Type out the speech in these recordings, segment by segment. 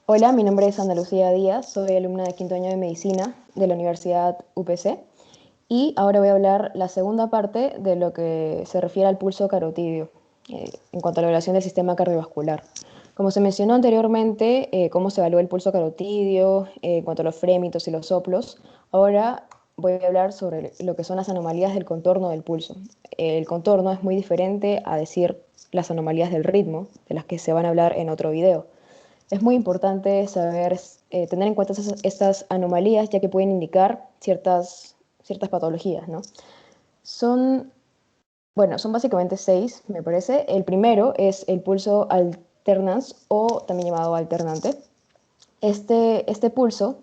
Hola, mi nombre es Ana Lucía Díaz, soy alumna de quinto año de Medicina de la Universidad UPC y ahora voy a hablar la segunda parte de lo que se refiere al pulso carotidio en cuanto a la evaluación del sistema cardiovascular. Como se mencionó anteriormente, cómo se evalúa el pulso carotidio, en cuanto a los frémitos y los soplos, ahora voy a hablar sobre lo que son las anomalías del contorno del pulso. El contorno es muy diferente a decir las anomalías del ritmo, de las que se van a hablar en otro video. Es muy importante saber, tener en cuenta estas anomalías, ya que pueden indicar ciertas patologías, ¿no? Son, bueno, son básicamente seis, me parece. El primero es el pulso alternans o también llamado alternante. Este pulso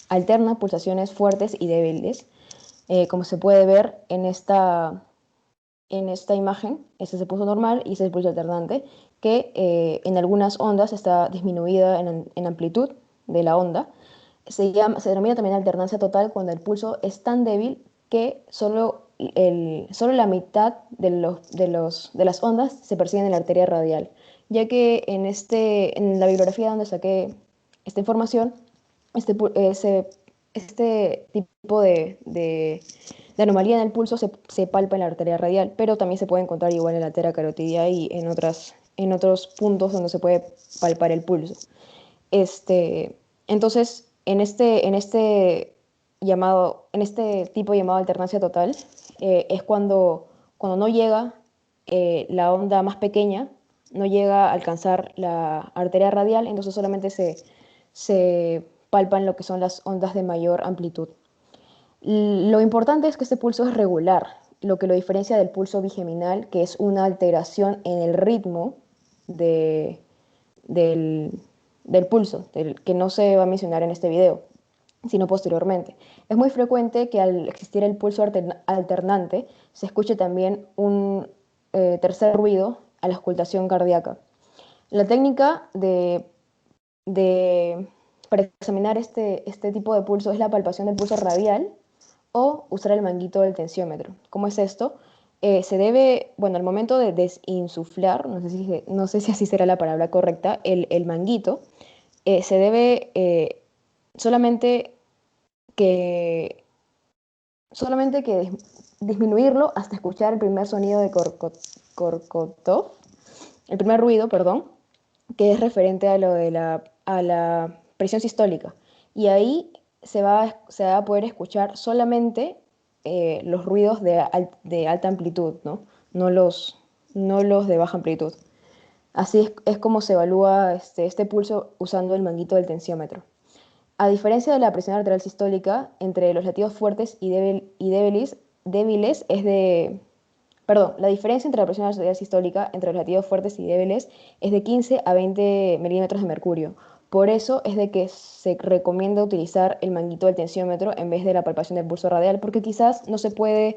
alterna pulsaciones fuertes y débiles, como se puede ver en esta imagen. Este es el pulso normal y este es el pulso alternante, que en algunas ondas está disminuida en amplitud de la onda. Se denomina también alternancia total cuando el pulso es tan débil que solo la mitad de las ondas se perciben en la arteria radial, ya que en la bibliografía donde saqué esta información, este, este tipo de anomalía en el pulso se palpa en la arteria radial, pero también se puede encontrar igual en la arteria carotidia y en otros puntos donde se puede palpar el pulso. Entonces, en este tipo llamado alternancia total, es cuando no llega la onda más pequeña, no llega a alcanzar la arteria radial, entonces solamente se palpan lo que son las ondas de mayor amplitud. Lo importante es que este pulso es regular, lo que lo diferencia del pulso bigeminal, que es una alteración en el ritmo de, del, del pulso, que no se va a mencionar en este video, sino posteriormente. Es muy frecuente que al existir el pulso alternante se escuche también un tercer ruido a la auscultación cardíaca. La técnica de- para examinar este tipo de pulso es la palpación del pulso radial o usar el manguito del tensiómetro. ¿Cómo es esto? Se debe, bueno, al momento de desinsuflar, no sé si así será la palabra correcta, el manguito, se debe solamente que, solamente que disminuirlo hasta escuchar el primer sonido de corcotov, el primer ruido, perdón, que es referente a a la presión sistólica. Y ahí se va a poder escuchar solamente los ruidos de alta amplitud, ¿no? No no los de baja amplitud. Así es como se evalúa este pulso usando el manguito del tensiómetro. A diferencia de la presión arterial sistólica, entre los latidos fuertes débiles es de... Perdón, la diferencia entre la presión arterial sistólica entre los latidos fuertes y débiles es de 15 a 20 milímetros de mercurio. Por eso es de que se recomienda utilizar el manguito del tensiómetro en vez de la palpación del pulso radial, porque quizás no se puede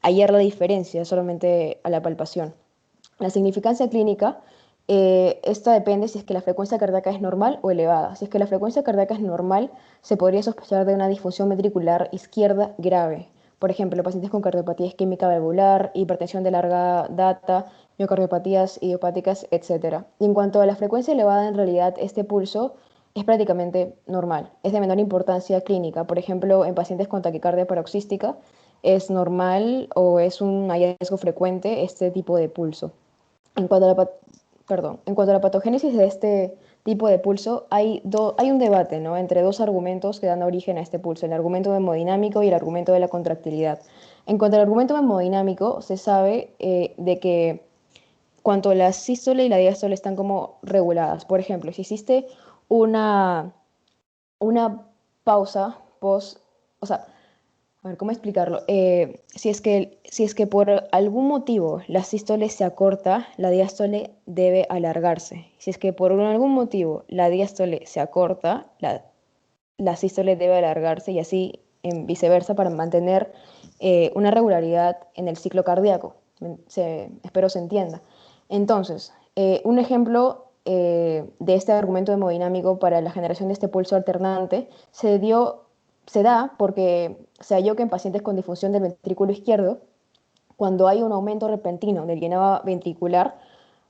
hallar la diferencia solamente a la palpación. La significancia clínica, esta depende si es que la frecuencia cardíaca es normal o elevada. Si es que la frecuencia cardíaca es normal, se podría sospechar de una disfunción ventricular izquierda grave. Por ejemplo, pacientes con cardiopatía isquémica valvular, hipertensión de larga data, miocardiopatías idiopáticas, etc. Y en cuanto a la frecuencia elevada, en realidad este pulso es prácticamente normal. Es de menor importancia clínica. Por ejemplo, en pacientes con taquicardia paroxística, es normal o es un hallazgo frecuente este tipo de pulso. En cuanto a en cuanto a la patogénesis de este tipo de pulso, hay un debate, ¿no?, entre dos argumentos que dan origen a este pulso, el argumento hemodinámico y el argumento de la contractilidad. En cuanto al argumento hemodinámico, se sabe de que cuanto la sístole y la diástole están como reguladas. Por ejemplo, si existe una, una pausa post, o sea, a ver, ¿cómo explicarlo? Si es que por algún motivo la sístole se acorta, la diástole debe alargarse. Si es que por algún motivo la diástole se acorta, la sístole debe alargarse y así en viceversa para mantener una regularidad en el ciclo cardíaco. Espero se entienda. Entonces, un ejemplo de este argumento hemodinámico para la generación de este pulso alternante se da porque se halló que en pacientes con disfunción del ventrículo izquierdo, cuando hay un aumento repentino del llenado ventricular,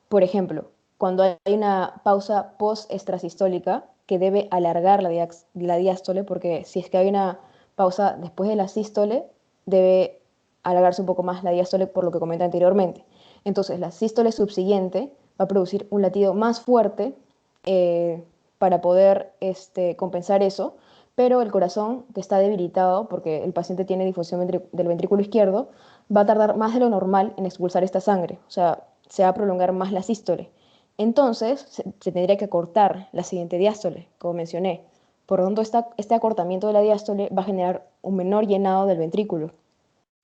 por ejemplo, cuando hay una pausa post-extrasistólica, que debe alargar la diástole, porque si es que hay una pausa después de la sístole, debe alargarse un poco más la diástole por lo que comenté anteriormente. Entonces, la sístole subsiguiente va a producir un latido más fuerte para poder compensar eso, pero el corazón, que está debilitado porque el paciente tiene difusión del ventrículo izquierdo, va a tardar más de lo normal en expulsar esta sangre, o sea, se va a prolongar más la sístole. Entonces, se tendría que acortar la siguiente diástole, como mencioné. Por lo tanto, este acortamiento de la diástole va a generar un menor llenado del ventrículo.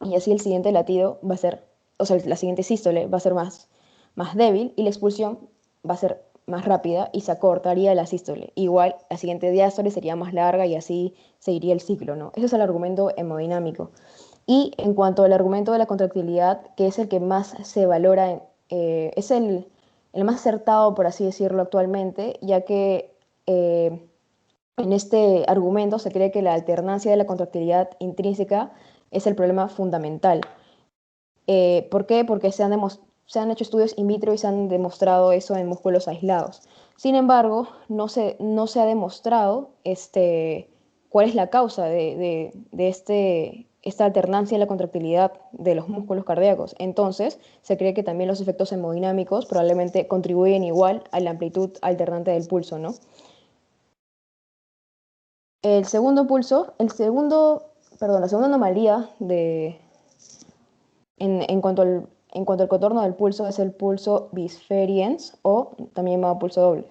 Y así el siguiente latido va a ser, o sea, la siguiente sístole va a ser más débil y la expulsión va a ser más rápida y se acortaría la sístole. Igual, la siguiente diástole sería más larga y así seguiría el ciclo, ¿no? Ese es el argumento hemodinámico. Y en cuanto al argumento de la contractilidad, que es el que más se valora, es el más acertado, por así decirlo, actualmente, ya que en este argumento se cree que la alternancia de la contractilidad intrínseca es el problema fundamental. ¿Por qué? Porque se han hecho estudios in vitro y se han demostrado eso en músculos aislados. Sin embargo, no se ha demostrado cuál es la causa de esta alternancia en la contractilidad de los músculos cardíacos. Entonces, se cree que también los efectos hemodinámicos probablemente contribuyen igual a la amplitud alternante del pulso, ¿no? El segundo pulso, la segunda anomalía en cuanto al contorno del pulso es el pulso bisferiens o también llamado pulso doble.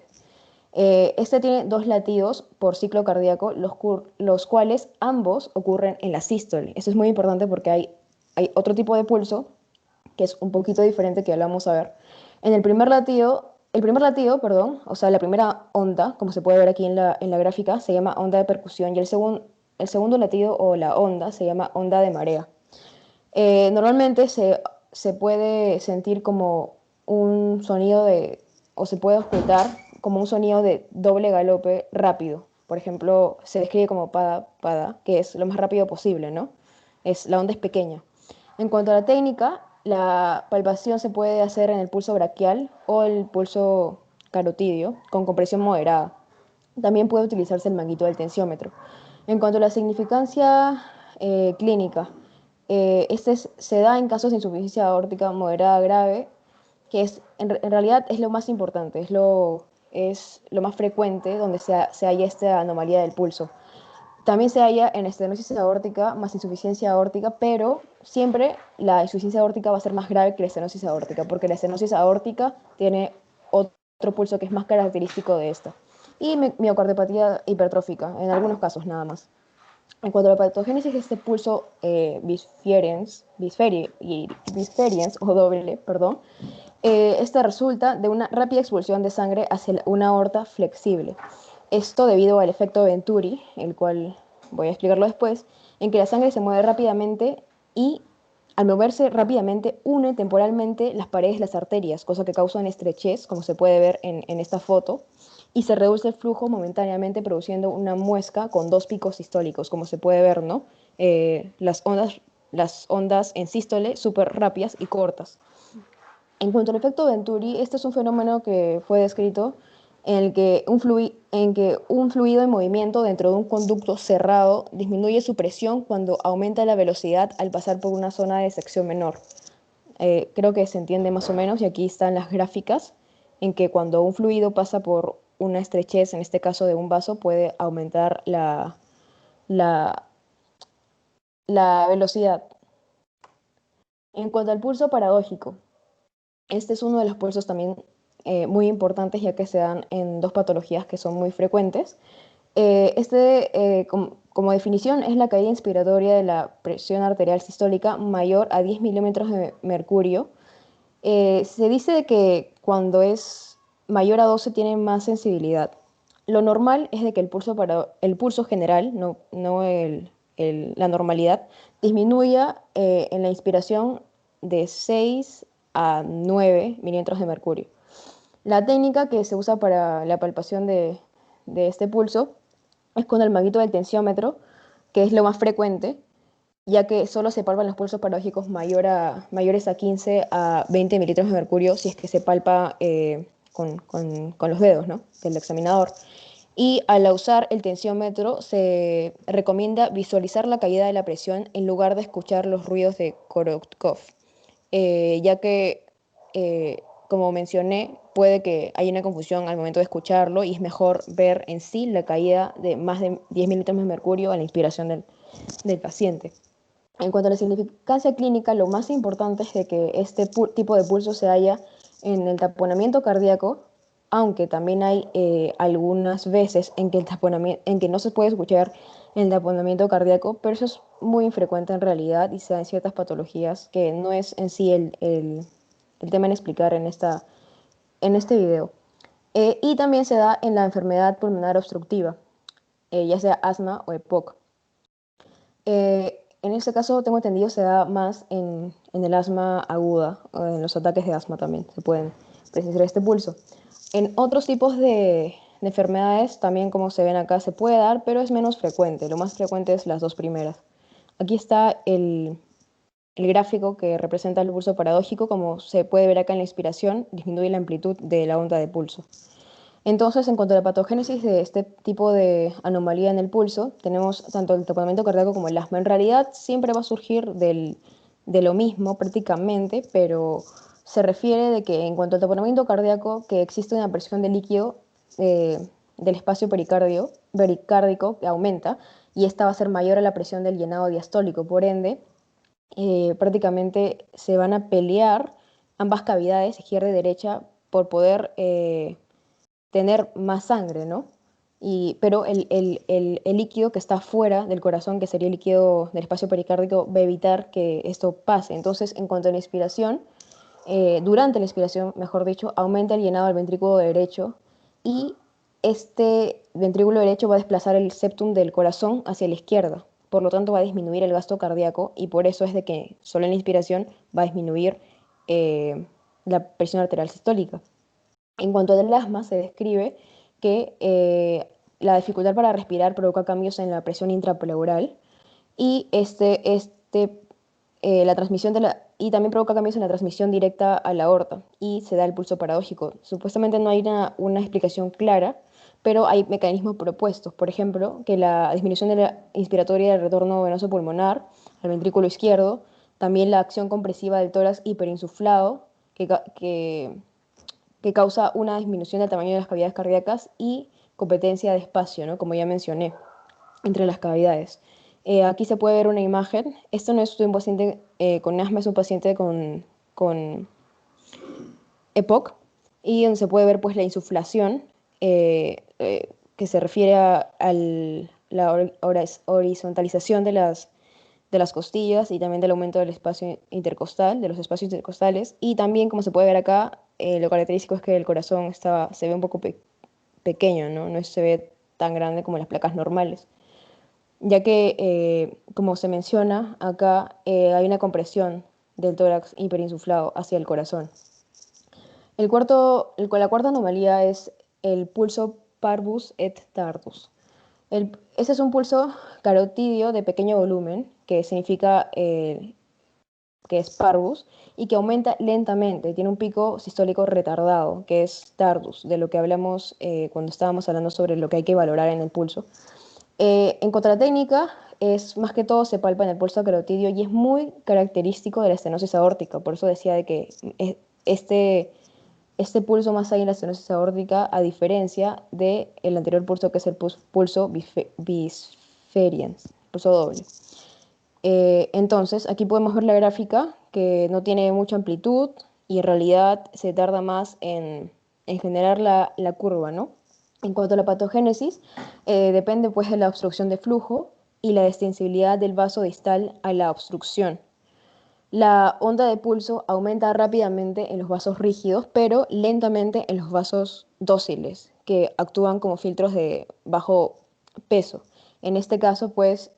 Este tiene dos latidos por ciclo cardíaco, los cuales ambos ocurren en la sístole. Esto es muy importante porque hay otro tipo de pulso que es un poquito diferente que ahora vamos a ver. En el primer latido, perdón, o sea, la primera onda, como se puede ver aquí en la gráfica, se llama onda de percusión y el segundo latido o la onda se llama onda de marea. Normalmente se puede sentir como un sonido o se puede escuchar como un sonido de doble galope rápido. Por ejemplo, se describe como pada, pada, que es lo más rápido posible, ¿no? La onda es pequeña. En cuanto a la técnica, la palpación se puede hacer en el pulso braquial o el pulso carotidio con compresión moderada. También puede utilizarse el manguito del tensiómetro. En cuanto a la significancia clínica, se da en casos de insuficiencia aórtica moderada grave, que en realidad es lo más importante, es lo más frecuente donde se halla esta anomalía del pulso. También se halla en estenosis aórtica más insuficiencia aórtica, pero siempre la insuficiencia aórtica va a ser más grave que la estenosis aórtica, porque la estenosis aórtica tiene otro pulso que es más característico de esta. Y miocardiopatía hipertrófica, en algunos casos nada más. En cuanto a la patogénesis de este pulso bisferiens o doble, perdón, esta resulta de una rápida expulsión de sangre hacia una aorta flexible. Esto debido al efecto Venturi, el cual voy a explicarlo después, en que la sangre se mueve rápidamente y al moverse rápidamente une temporalmente las paredes de las arterias, cosa que causa una estrechez, como se puede ver en esta foto, y se reduce el flujo momentáneamente produciendo una muesca con dos picos sistólicos, como se puede ver, ¿no? Las ondas en sístole súper rápidas y cortas. En cuanto al efecto Venturi, este es un fenómeno que fue descrito en que un fluido en movimiento dentro de un conducto cerrado disminuye su presión cuando aumenta la velocidad al pasar por una zona de sección menor. Creo que se entiende más o menos y aquí están las gráficas en que cuando un fluido pasa por una estrechez, en este caso de un vaso, puede aumentar la, la velocidad. En cuanto al pulso paradójico, este es uno de los pulsos también muy importantes ya que se dan en dos patologías que son muy frecuentes. Como definición, es la caída inspiratoria de la presión arterial sistólica mayor a 10 milímetros de mercurio. Se dice que cuando es mayor a 12 tiene más sensibilidad. Lo normal es de que el pulso general, la normalidad, disminuya en la inspiración de 6 a 9 milímetros de mercurio. La técnica que se usa para la palpación de este pulso es con el manguito del tensiómetro, que es lo más frecuente, ya que solo se palpan los pulsos paradójicos mayores a 15 a 20 mililitros de mercurio si es que se palpa con los dedos, ¿no?, del examinador. Y al usar el tensiómetro se recomienda visualizar la caída de la presión en lugar de escuchar los ruidos de Korotkov, ya que, como mencioné, puede que haya una confusión al momento de escucharlo y es mejor ver en sí la caída de más de 10 milímetros de mercurio a la inspiración del paciente. En cuanto a la significancia clínica, lo más importante es de que este tipo de pulso se halla en el taponamiento cardíaco, aunque también hay algunas veces en que, en que no se puede escuchar el taponamiento cardíaco, pero eso es muy infrecuente en realidad y se da en ciertas patologías que no es en sí el tema en explicar en este video. Y también se da en la enfermedad pulmonar obstructiva, ya sea asma o EPOC. En este caso, tengo entendido, se da más en el asma aguda, o en los ataques de asma también se pueden precisar este pulso. En otros tipos de enfermedades, también como se ven acá, se puede dar, pero es menos frecuente. Lo más frecuente es las dos primeras. Aquí está el gráfico que representa el pulso paradójico, como se puede ver acá en la inspiración, disminuye la amplitud de la onda de pulso. Entonces, en cuanto a la patogénesis de este tipo de anomalía en el pulso, tenemos tanto el taponamiento cardíaco como el asma. En realidad, siempre va a surgir de lo mismo prácticamente, pero se refiere de que en cuanto al taponamiento cardíaco, que existe una presión de líquido del espacio pericárdico que aumenta y esta va a ser mayor a la presión del llenado diastólico. Por ende, prácticamente se van a pelear ambas cavidades, izquierda y derecha, por poder tener más sangre, ¿no? Pero el líquido que está fuera del corazón, que sería el líquido del espacio pericárdico, va a evitar que esto pase. Entonces, en cuanto a la inspiración, durante la inspiración, mejor dicho, aumenta el llenado del ventrículo derecho y este ventrículo derecho va a desplazar el septum del corazón hacia la izquierda. Por lo tanto, va a disminuir el gasto cardíaco y por eso es de que solo en la inspiración va a disminuir la presión arterial sistólica. En cuanto al asma, se describe que la dificultad para respirar provoca cambios en la presión intrapleural y la transmisión y también provoca cambios en la transmisión directa a la aorta y se da el pulso paradójico. Supuestamente no hay una explicación clara, pero hay mecanismos propuestos. Por ejemplo, que la disminución de la inspiratoria del retorno venoso pulmonar al ventrículo izquierdo, también la acción compresiva del tórax hiperinsuflado, que causa una disminución del tamaño de las cavidades cardíacas y competencia de espacio, ¿no? Como ya mencioné, entre las cavidades. Aquí se puede ver una imagen. Esto no es un paciente con asma, es un paciente con EPOC, y donde se puede ver pues la insuflación, que se refiere a la horizontalización de las costillas y también del aumento del espacio intercostal, de los espacios intercostales. Y también, como se puede ver acá, lo característico es que el corazón se ve un poco pequeño, ¿no? No se ve tan grande como las placas normales, ya que, como se menciona acá, hay una compresión del tórax hiperinsuflado hacia el corazón. La cuarta anomalía es el pulso parvus et tardus. Este es un pulso carotidio de pequeño volumen, que significa que es parvus, y que aumenta lentamente. Tiene un pico sistólico retardado, que es tardus, de lo que hablamos cuando estábamos hablando sobre lo que hay que valorar en el pulso. En cuanto a la técnica, es más que todo se palpa en el pulso carotidio y es muy característico de la estenosis aórtica. Por eso decía de que este, este pulso más allá en la estenosis aórtica, a diferencia del anterior pulso, que es el pulso bisferiens, pulso doble. Entonces, aquí podemos ver la gráfica que no tiene mucha amplitud y en realidad se tarda más en generar la curva, ¿no? En cuanto a la patogénesis, depende pues de la obstrucción de flujo y la extensibilidad del vaso distal a la obstrucción. La onda de pulso aumenta rápidamente en los vasos rígidos, pero lentamente en los vasos dóciles, que actúan como filtros de bajo peso. En este caso, pues,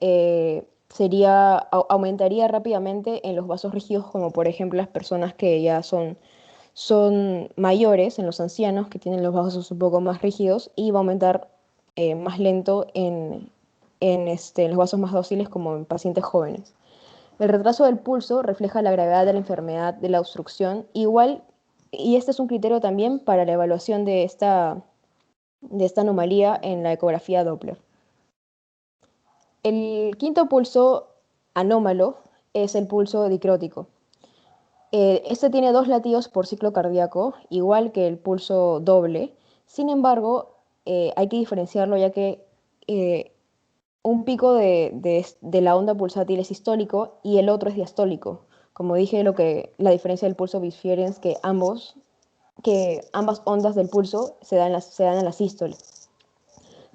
aumentaría rápidamente en los vasos rígidos, como por ejemplo las personas que ya son mayores, en los ancianos, que tienen los vasos un poco más rígidos, y va a aumentar más lento en los vasos más dóciles, como en pacientes jóvenes. El retraso del pulso refleja la gravedad de la enfermedad de la obstrucción, igual, y este es un criterio también para la evaluación de esta anomalía en la ecografía Doppler. El quinto pulso anómalo es el pulso dicrótico. Este tiene 2 latidos por ciclo cardíaco, igual que el pulso doble. Sin embargo, hay que diferenciarlo ya que eh, un pico de la onda pulsátil es sistólico y el otro es diastólico. Como dije, la diferencia del pulso Biesfiren es que ambas ondas del pulso se dan en la sístole.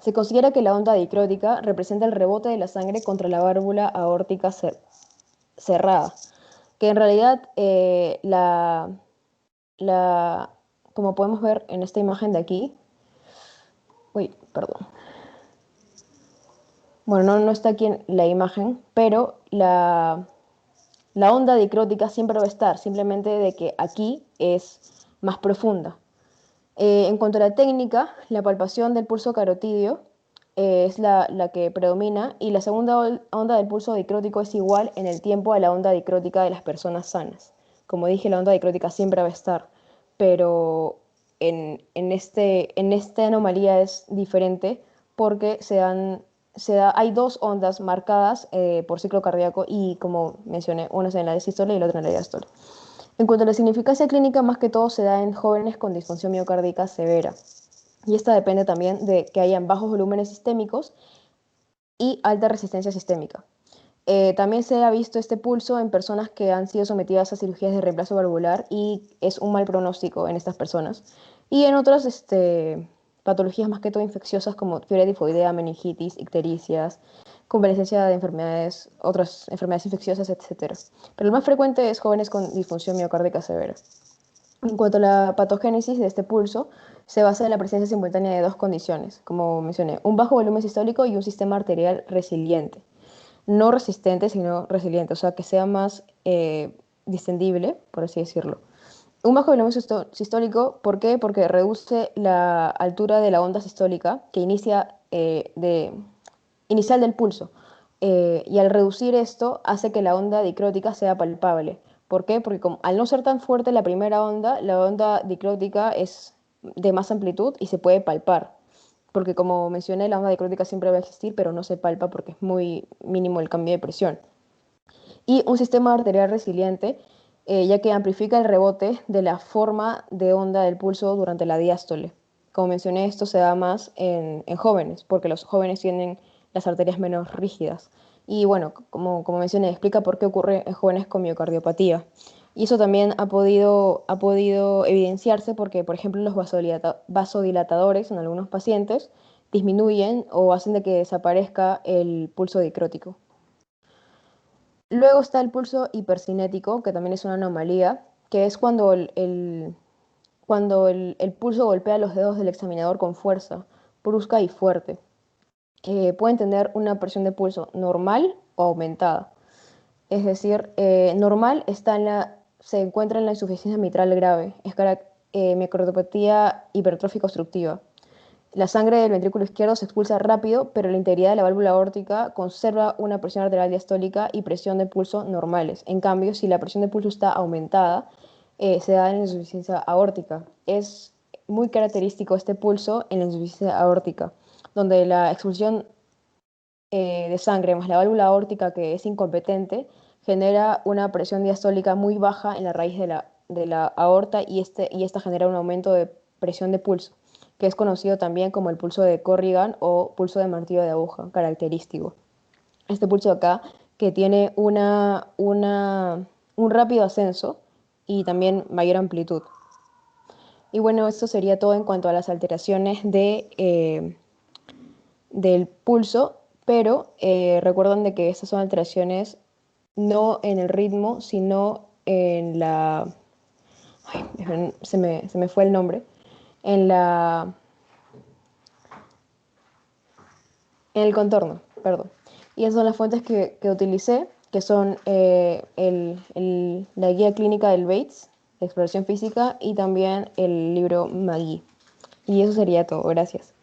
Se considera que la onda dicrótica representa el rebote de la sangre contra la válvula aórtica cerrada, que en realidad la, como podemos ver en esta imagen de aquí, uy, perdón, bueno, no está aquí en la imagen, pero la onda dicrótica siempre va a estar, simplemente de que aquí es más profunda. En cuanto a la técnica, la palpación del pulso carotidio es la que predomina y la segunda onda del pulso dicrótico es igual en el tiempo a la onda dicrótica de las personas sanas. Como dije, la onda dicrótica siempre va a estar, pero en esta anomalía es diferente porque hay 2 ondas marcadas por ciclo cardíaco y, como mencioné, una es en la diástole y la otra en la diástole. En cuanto a la significancia clínica, más que todo se da en jóvenes con disfunción miocárdica severa. Y esta depende también de que hayan bajos volúmenes sistémicos y alta resistencia sistémica. También se ha visto este pulso en personas que han sido sometidas a cirugías de reemplazo valvular y es un mal pronóstico en estas personas. Y en otras patologías más que todo infecciosas como fiebre tifoidea, meningitis, ictericias, convalescencia de enfermedades, otras enfermedades infecciosas, etc. Pero el más frecuente es jóvenes con disfunción miocárdica severa. En cuanto a la patogénesis de este pulso, se basa en la presencia simultánea de 2 condiciones, como mencioné, un bajo volumen sistólico y un sistema arterial resiliente. No resistente, sino resiliente, o sea, que sea más distendible, por así decirlo. Un bajo volumen sistólico, ¿por qué? Porque reduce la altura de la onda sistólica que inicial del pulso. Y al reducir esto, hace que la onda dicrótica sea palpable. ¿Por qué? Porque al no ser tan fuerte la primera onda, la onda dicrótica es de más amplitud y se puede palpar. Porque como mencioné, la onda dicrótica siempre va a existir, pero no se palpa porque es muy mínimo el cambio de presión. Y un sistema arterial resiliente, ya que amplifica el rebote de la forma de onda del pulso durante la diástole. Como mencioné, esto se da más en jóvenes, porque los jóvenes tienen las arterias menos rígidas. Y bueno, como mencioné, explica por qué ocurre en jóvenes con miocardiopatía. Y eso también ha podido evidenciarse porque, por ejemplo, los vasodilatadores en algunos pacientes disminuyen o hacen de que desaparezca el pulso dicrótico. Luego está el pulso hipercinético, que también es una anomalía, que es cuando el pulso golpea los dedos del examinador con fuerza, brusca y fuerte. Pueden tener una presión de pulso normal o aumentada. Es decir, normal se encuentra en la insuficiencia mitral grave, es miocardiopatía hipertrófica obstructiva. La sangre del ventrículo izquierdo se expulsa rápido, pero la integridad de la válvula aórtica conserva una presión arterial diastólica y presión de pulso normales. En cambio, si la presión de pulso está aumentada, se da en la insuficiencia aórtica. Es muy característico este pulso en la insuficiencia aórtica, donde la expulsión de sangre más la válvula aórtica que es incompetente genera una presión diastólica muy baja en la raíz de la aorta y esta genera un aumento de presión de pulso, que es conocido también como el pulso de Corrigan o pulso de martillo de aguja, característico. Este pulso de acá que tiene un rápido ascenso y también mayor amplitud. Y bueno, esto sería todo en cuanto a las alteraciones del pulso, pero recuerden de que estas son alteraciones no en el ritmo, sino en la... Ay, se me fue el nombre. En la... En el contorno, perdón. Y esas son las fuentes que utilicé, que son la guía clínica del Bates, de exploración física, y también el libro Magui. Y eso sería todo. Gracias.